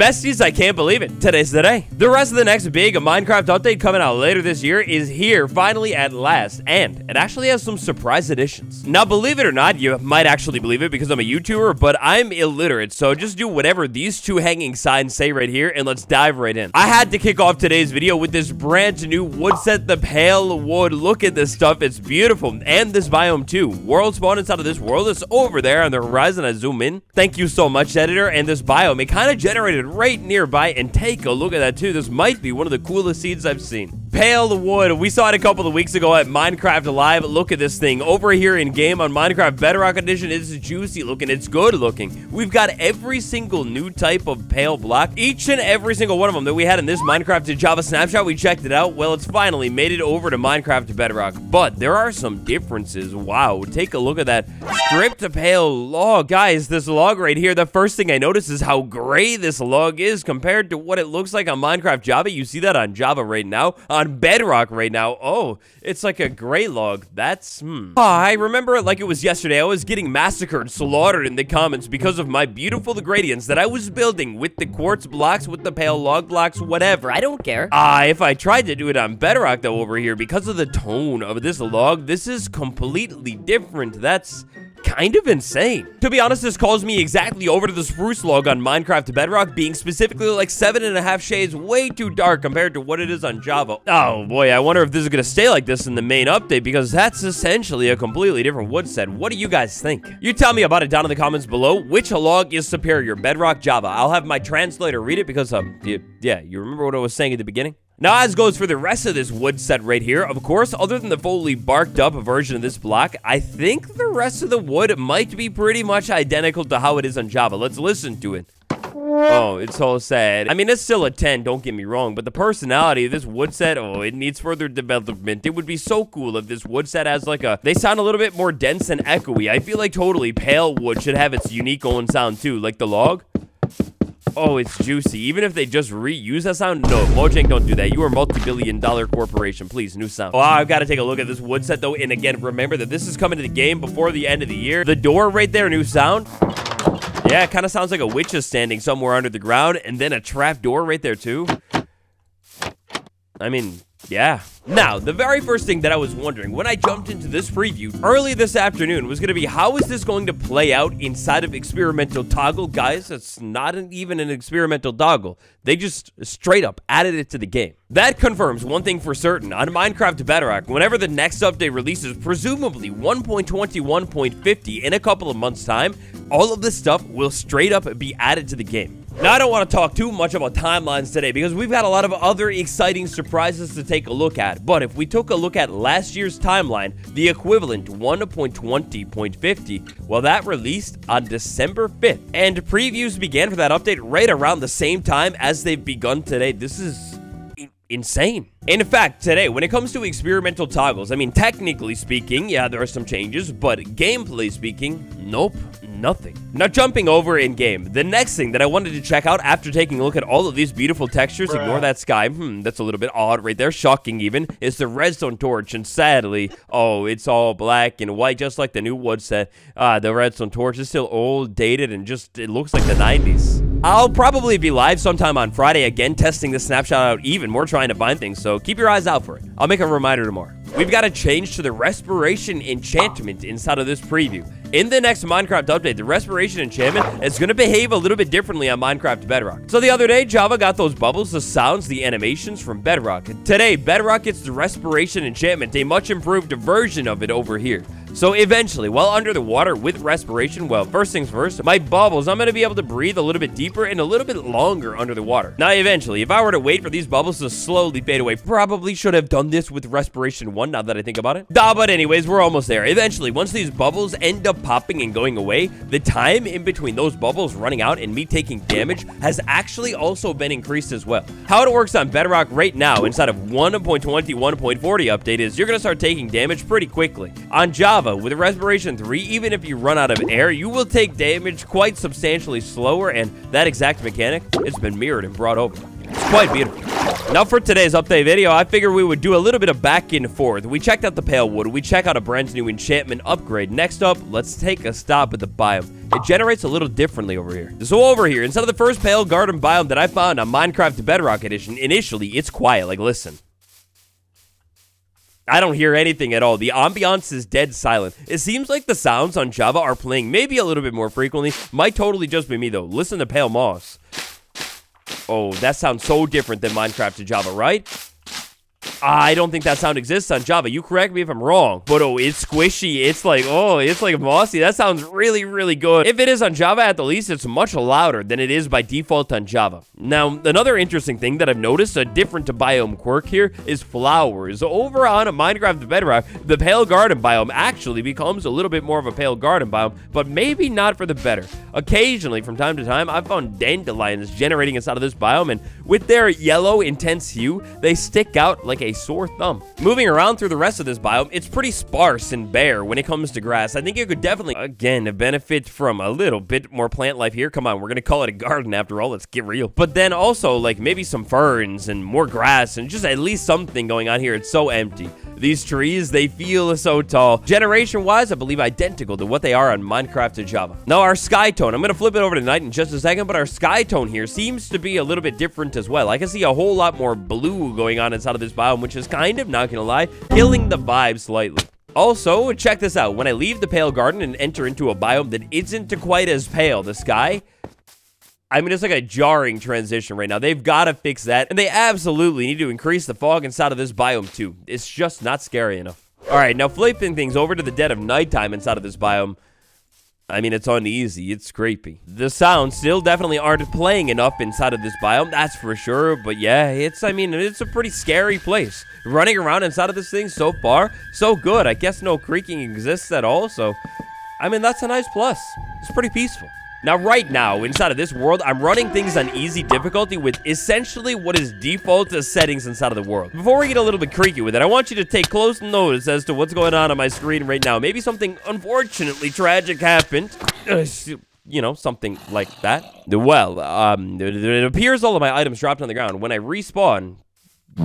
Besties, I can't believe it. Today's the day. The rest of the next big Minecraft update coming out later this year is here, finally at last, and it actually has some surprise additions. Now, believe it or not, you might actually believe it because I'm a YouTuber, but I'm illiterate, so just do whatever these two hanging signs say right here, and let's dive right in. I had to kick off today's video with this brand new wood set, the Pale Wood. Look at this stuff. It's beautiful, and this biome too. World spawn inside of this world is over there on the horizon. I zoom in. Thank you so much, editor. And this biome, it kind of generated right nearby, and take a look at that too. This might be one of the coolest seeds I've seen. Pale Wood. We saw it a couple of weeks ago at Minecraft Live. Look at this thing over here in game on Minecraft Bedrock edition. It's juicy looking. It's good looking. We've got every single new type of pale block, each and every single one of them that we had in this Minecraft Java snapshot. We checked it out. Well, it's finally made it over to Minecraft Bedrock, but there are some differences. Wow, take a look at that stripped pale log. Guys, this log right here, the first thing I notice is how gray this log is compared to what it looks like on Minecraft Java. You see that on Java right now, on Bedrock right now. Oh, it's like a gray log. That's I remember it like it was yesterday. I was getting massacred, slaughtered in the comments because of my beautiful gradients that I was building with the quartz blocks, with the pale log blocks, whatever. I don't care. If I tried to do it on Bedrock though over here, because of the tone of this log, this is completely different. That's kind of insane. To be honest, this calls me exactly over to the spruce log on Minecraft Bedrock, being specifically like 7.5 shades way too dark compared to what it is on Java. Oh boy, I wonder if this is gonna stay like this in the main update, because that's essentially a completely different wood set. What do you guys think? You tell me about it down in the comments below. Which log is superior, Bedrock, Java? I'll have my translator read it because yeah, you remember what I was saying at the beginning? Now, as goes for the rest of this wood set right here, of course, other than the fully barked up version of this block, I think the rest of the wood might be pretty much identical to how it is on Java. Let's listen to it. Oh, it's so sad. I mean, it's still a 10, don't get me wrong, but the personality of this wood set, oh, it needs further development. It would be so cool if this wood set has like they sound a little bit more dense and echoey. I feel like totally pale wood should have its unique own sound too, like the log. Oh, it's juicy. Even if they just reuse that sound. No, Mojang, don't do that. You are a multi-billion-dollar corporation. Please, new sound. Oh, I've got to take a look at this wood set, though. And again, remember that this is coming to the game before the end of the year. The door right there, new sound. Yeah, it kind of sounds like a witch is standing somewhere under the ground. And then a trap door right there, too. I mean, yeah. Now, the very first thing that I was wondering when I jumped into this preview early this afternoon was going to be, how is this going to play out inside of experimental toggle? Guys, it's not even an experimental toggle. They just straight up added it to the game. That confirms one thing for certain. On Minecraft Bedrock, whenever the next update releases, presumably 1.21.50 in a couple of months' time, all of this stuff will straight up be added to the game. Now, I don't want to talk too much about timelines today because we've got a lot of other exciting surprises to take a look at. But if we took a look at last year's timeline, the equivalent 1.20.50, well, that released on December 5th. And previews began for that update right around the same time as they've begun today. This is insane. In fact, today, when it comes to experimental toggles, I mean, technically speaking, yeah, there are some changes, but gameplay speaking, nope, nothing. Now, jumping over in game, the next thing that I wanted to check out after taking a look at all of these beautiful textures, ignore that sky, that's a little bit odd right there, shocking even, is the redstone torch. And sadly, oh, it's all black and white, just like the new wood set. The redstone torch is still old, dated, and just, it looks like the 90s. I'll probably be live sometime on Friday again, testing this snapshot out even more, trying to find things, so keep your eyes out for it. I'll make a reminder tomorrow. We've got to change to the respiration enchantment inside of this preview. In the next Minecraft update, the respiration enchantment is going to behave a little bit differently on Minecraft Bedrock. So the other day, Java got those bubbles, the sounds, the animations from Bedrock. Today, Bedrock gets the respiration enchantment, a much improved version of it over here. So eventually, while under the water with respiration, well, first things first, my bubbles, I'm going to be able to breathe a little bit deeper and a little bit longer under the water. Now, eventually, if I were to wait for these bubbles to slowly fade away, probably should have done this with respiration 1, now that I think about it. But anyways, we're almost there. Eventually, once these bubbles end up popping and going away, the time in between those bubbles running out and me taking damage has actually also been increased as well. How it works on Bedrock right now inside of 1.21.40 update is you're going to start taking damage pretty quickly. On Java, with respiration 3, even if you run out of air, you will take damage quite substantially slower, and that exact mechanic has been mirrored and brought over. It's quite beautiful. Now for today's update video, I figured we would do a little bit of back and forth. We checked out the pale wood, we check out a brand new enchantment upgrade. Next up, let's take a stop at the biome. It generates a little differently over here. So over here, instead of the first pale garden biome that I found on Minecraft Bedrock Edition, initially it's quiet, like listen. I don't hear anything at all. The ambiance is dead silent. It seems like the sounds on Java are playing maybe a little bit more frequently. Might totally just be me though. Listen to pale moss. Oh, that sounds so different than Minecraft to Java, right? I don't think that sound exists on Java. You correct me if I'm wrong. But oh, it's squishy. It's like, oh, it's like mossy. That sounds really, really good. If it is on Java, at the least, it's much louder than it is by default on Java. Now, another interesting thing that I've noticed, a different biome quirk here, is flowers. Over on a Minecraft Bedrock, the pale garden biome actually becomes a little bit more of a pale garden biome, but maybe not for the better. Occasionally, from time to time, I've found dandelions generating inside of this biome, and with their yellow, intense hue, they stick out like a sore thumb. Moving around through the rest of this biome, it's pretty sparse and bare when it comes to grass. I think it could definitely, again, benefit from a little bit more plant life here. Come on, we're gonna call it a garden after all, let's get real. But then also, like, maybe some ferns and more grass and just at least something going on here. It's so empty. These trees, they feel so tall. Generation-wise, I believe identical to what they are on Minecraft and Java. Now, our sky tone, I'm gonna flip it over to night in just a second, but our sky tone here seems to be a little bit different as well. I can see a whole lot more blue going on inside of this biome, which is kind of, not gonna lie, killing the vibe slightly. Also, check this out. When I leave the pale garden and enter into a biome that isn't quite as pale, the sky, I mean, it's like a jarring transition right now. They've got to fix that, and they absolutely need to increase the fog inside of this biome too. It's just not scary enough. All right, now flipping things over to the dead of nighttime inside of this biome. I mean, it's uneasy. It's creepy. The sounds still definitely aren't playing enough inside of this biome, that's for sure. But yeah, it's a pretty scary place. Running around inside of this thing so far, so good. I guess no creaking exists at all, so I mean, that's a nice plus. It's pretty peaceful. Now, right now, inside of this world, I'm running things on easy difficulty with essentially what is default settings inside of the world. Before we get a little bit creaky with it, I want you to take close notice as to what's going on my screen right now. Maybe something unfortunately tragic happened. You know, something like that. Well, it appears all of my items dropped on the ground. When I respawn,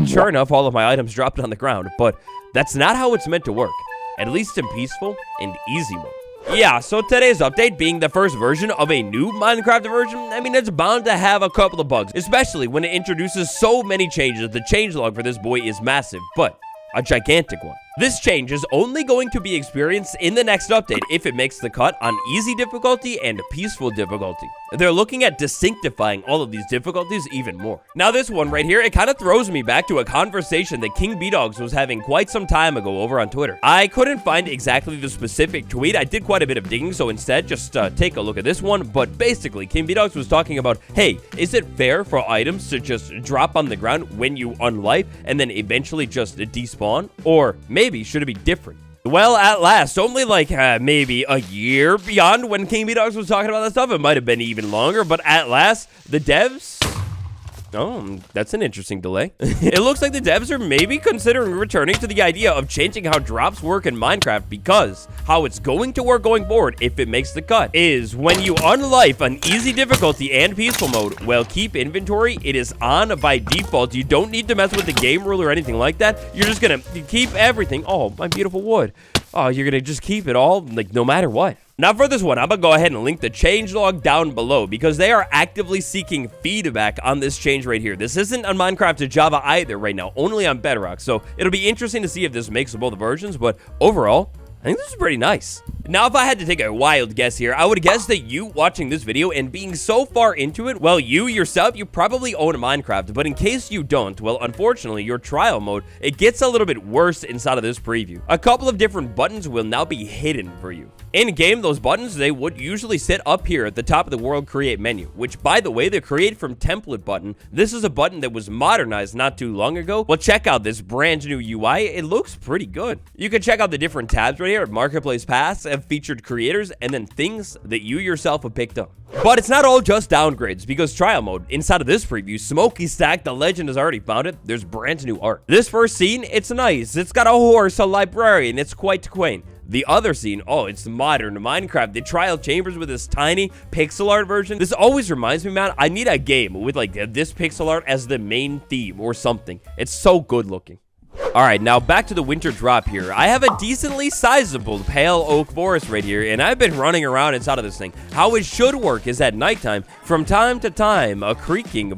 sure enough, all of my items dropped on the ground. But that's not how it's meant to work, at least in peaceful and easy mode. Yeah, so today's update being the first version of a new Minecraft version, I mean, it's bound to have a couple of bugs, especially when it introduces so many changes. The changelog for this boy is massive, but a gigantic one. This change is only going to be experienced in the next update if it makes the cut on easy difficulty and peaceful difficulty. They're looking at distinctifying all of these difficulties even more. Now this one right here, it kind of throws me back to a conversation that King B-Dogs was having quite some time ago over on Twitter. I couldn't find exactly the specific tweet. I did quite a bit of digging, so instead just take a look at this one. But basically, King B-Dogs was talking about, hey, is it fair for items to just drop on the ground when you unlife and then eventually just despawn? Or maybe should it be different? Well, at last, only like maybe a year beyond when King B-Dogs was talking about that stuff. It might have been even longer, but at last, the devs... Oh, that's an interesting delay. It looks like the devs are maybe considering returning to the idea of changing how drops work in Minecraft, because how it's going to work going forward, if it makes the cut, is when you unlife on easy difficulty and peaceful mode, well, keep inventory, it is on by default. You don't need to mess with the game rule or anything like that. You're just gonna keep everything. Oh, my beautiful wood. Oh, you're gonna just keep it all, like, no matter what. Now for this one, I'm gonna go ahead and link the changelog down below because they are actively seeking feedback on this change right here. This isn't on Minecraft to Java either right now, only on Bedrock. So it'll be interesting to see if this makes both versions, but overall, I think this is pretty nice. Now, if I had to take a wild guess here, I would guess that you watching this video and being so far into it, well, you yourself, you probably own Minecraft, but in case you don't, well, unfortunately, your trial mode, it gets a little bit worse inside of this preview. A couple of different buttons will now be hidden for you. In-game, those buttons, they would usually sit up here at the top of the world create menu, which, by the way, the create from template button, this is a button that was modernized not too long ago. Well, check out this brand new UI. It looks pretty good. You can check out the different tabs right here. Marketplace Pass have featured creators and then things that you yourself have picked up. But it's not all just downgrades, because trial mode, inside of this preview, Smokey Stack, the legend has already found it, there's brand new art. This first scene, it's nice. It's got a horse, a librarian, it's quite quaint. The other scene, oh, it's modern Minecraft. The trial chambers with this tiny pixel art version. This always reminds me, man, I need a game with like this pixel art as the main theme or something. It's so good looking. Alright, now back to the winter drop here. I have a decently sizable pale oak forest right here, and I've been running around inside of this thing. How it should work is at nighttime, from time to time, a creaking,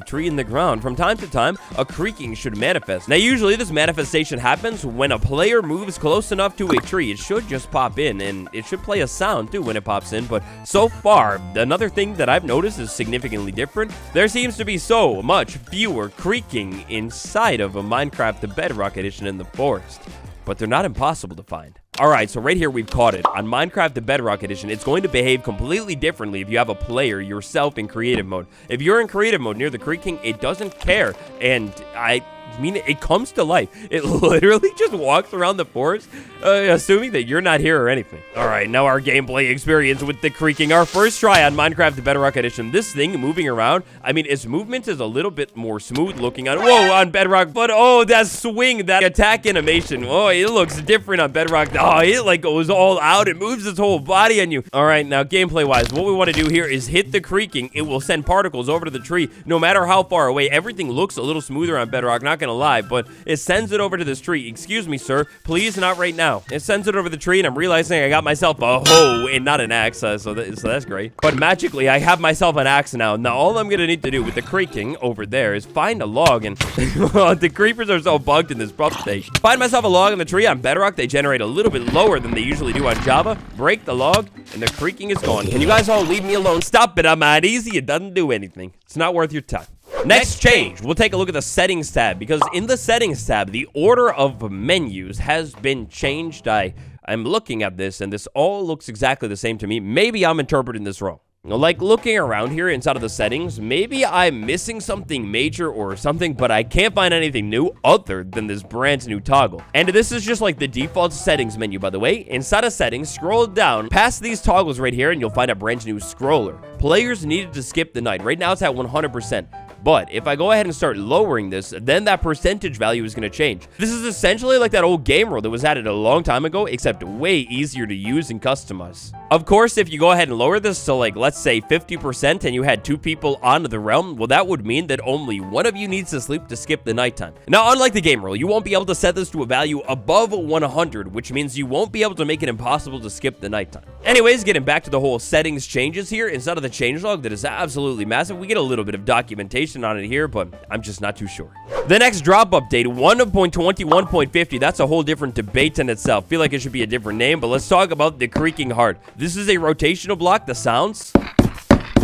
tree in the ground. From time to time, a creaking should manifest. Now, usually this manifestation happens when a player moves close enough to a tree. It should just pop in, and it should play a sound too when it pops in, but so far, another thing that I've noticed is significantly different. There seems to be so much fewer creaking inside of a Minecraft Bedrock edition in the forest, but they're not impossible to find. Alright, so right here we've caught it. On Minecraft the Bedrock edition, it's going to behave completely differently if you have a player yourself in creative mode. If you're in creative mode near the creaking, it doesn't care, and I mean, it comes to life. It literally just walks around the forest, assuming that you're not here or anything. All right, now our gameplay experience with the creaking. Our first try on Minecraft the Bedrock edition. This thing moving around, I mean, its movement is a little bit more smooth looking on Bedrock, but oh, that swing, that attack animation, oh, it looks different on Bedrock. Oh, it like goes all out. It moves its whole body on you. All right, now gameplay-wise, what we want to do here is hit the creaking. It will send particles over to the tree, no matter how far away. Everything looks a little smoother on Bedrock, not gonna lie, but it sends it over to this tree. Excuse me, sir, please, not right now. It sends it over the tree, and I'm realizing I got myself a hoe and not an axe, so that's great. But magically, I have myself an axe now. Now, all I'm gonna need to do with the creaking over there is find a log, and the creepers are so bugged in this update. Find myself a log in the tree. On Bedrock, they generate a little bit lower than they usually do on Java. Break the log, and the creaking is gone. Can you guys all leave me alone? Stop it, I'm at easy. It doesn't do anything. It's not worth your time. Next change, we'll take a look at the settings tab, because in the settings tab, the order of menus has been changed. I'm looking at this, and this all looks exactly the same to me. Maybe I'm interpreting this wrong. Like, looking around here inside of the settings, maybe I'm missing something major or something, but I can't find anything new other than this brand new toggle. And this is just like the default settings menu, by the way. Inside of settings, scroll down past these toggles right here, and you'll find a brand new scroller. Players needed to skip the night. Right now, it's at 100%. But if I go ahead and start lowering this, then that percentage value is going to change. This is essentially like that old game rule that was added a long time ago, except way easier to use and customize. Of course, if you go ahead and lower this to, like, let's say 50% and you had 2 people on the realm, well, that would mean that only one of you needs to sleep to skip the nighttime. Now, unlike the game rule, you won't be able to set this to a value above 100, which means you won't be able to make it impossible to skip the nighttime. Anyways, getting back to the whole settings changes here, instead of the changelog that is absolutely massive, we get a little bit of documentation on it here, but I'm just not too sure. The next drop update, 1.21.50, that's a whole different debate in itself. Feel like it should be a different name, but let's talk about the creaking heart. This is a rotational block. The sounds,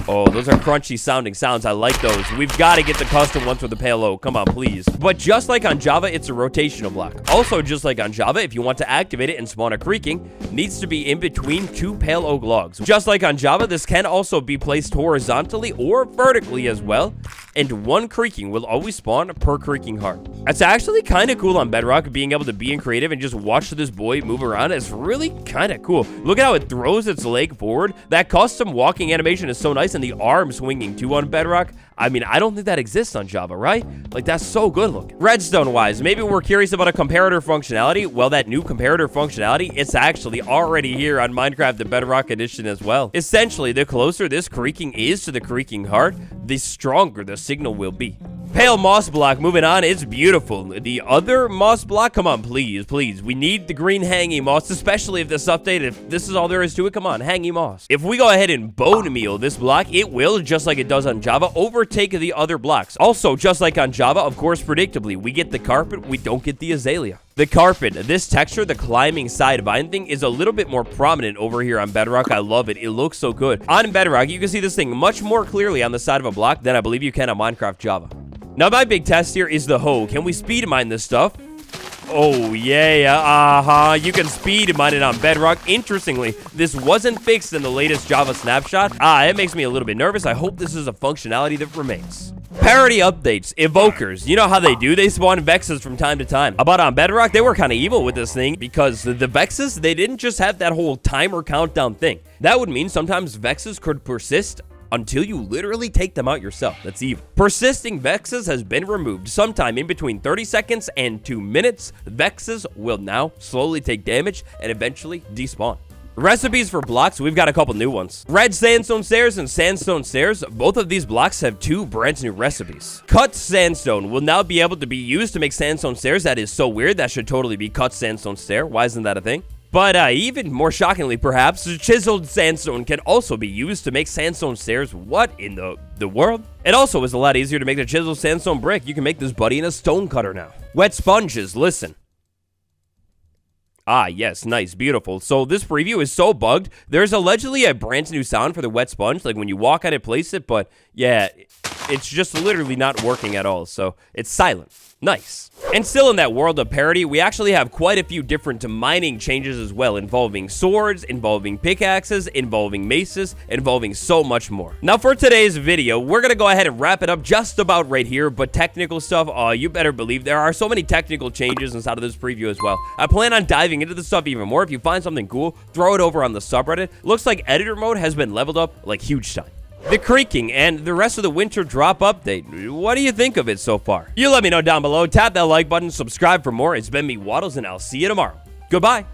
oh, those are crunchy sounding sounds. I like those. We've got to get the custom ones with the pale oak. Come on, please. But just like on Java, it's a rotational block. Also, just like on Java, if you want to activate it and spawn a creaking, it needs to be in between 2 pale oak logs. Just like on Java, this can also be placed horizontally or vertically as well. And 1 creaking will always spawn per creaking heart. It's actually kind of cool on Bedrock, being able to be in creative and just watch this boy move around. It's really kind of cool. Look at how it throws its leg forward. That custom walking animation is so nice, and the arm swinging too on Bedrock. I mean, I don't think that exists on Java, right? Like, that's so good looking. Redstone-wise, maybe we're curious about a comparator functionality. Well, that new comparator functionality, it's actually already here on Minecraft the Bedrock edition as well. Essentially, the closer this creaking is to the creaking heart, the stronger the signal will be. Pale moss block, moving on, it's beautiful. The other moss block, come on, please, please. We need the green hanging moss, especially if this update, if this is all there is to it, come on, hanging moss. If we go ahead and bone meal this block, it will, just like it does on Java, overtake the other blocks. Also, just like on Java, of course, predictably, we get the carpet, we don't get the azalea. The carpet, this texture, the climbing side vine thing, is a little bit more prominent over here on Bedrock. I love it. It looks so good. On Bedrock, you can see this thing much more clearly on the side of a block than I believe you can on Minecraft Java. Now, my big test here is the hoe. Can we speed mine this stuff? Oh, yeah, you can speed mine it on Bedrock. Interestingly, this wasn't fixed in the latest Java snapshot. It makes me a little bit nervous. I hope this is a functionality that remains. Parity updates, evokers, you know how they do, they spawn vexes from time to time. But on Bedrock, they were kind of evil with this thing, because the vexes, they didn't just have that whole timer countdown thing. That would mean sometimes vexes could persist until you literally take them out yourself. That's evil. Persisting vexes has been removed sometime in between 30 seconds and 2 minutes. Vexes will now slowly take damage and eventually despawn. Recipes for blocks, we've got a couple new ones. Red sandstone stairs and sandstone stairs, both of these blocks have 2 brand new recipes. Cut sandstone will now be able to be used to make sandstone stairs. That is so weird. That should totally be cut sandstone stair. Why isn't that a thing? But even more shockingly, perhaps, chiseled sandstone can also be used to make sandstone stairs. What in the world? It also is a lot easier to make the chiseled sandstone brick. You can make this buddy in a stone cutter now. Wet sponges, listen. Ah, yes, nice, beautiful. So this preview is so bugged. There's allegedly a brand new sound for the wet sponge, like when you walk on it, place it, but yeah, it's just literally not working at all, so it's silent. Nice. And still in that world of parity, we actually have quite a few different mining changes as well, involving swords, involving pickaxes, involving maces, involving so much more. Now for today's video, we're gonna go ahead and wrap it up just about right here, but technical stuff, you better believe there are so many technical changes inside of this preview as well. I plan on diving into this stuff even more. If you find something cool, throw it over on the subreddit. Looks like editor mode has been leveled up like huge time. The Creaking and the rest of the winter drop update. What do you think of it so far? You let me know down below. Tap that like button, subscribe for more. It's been me, Waddles, and I'll see you tomorrow. Goodbye.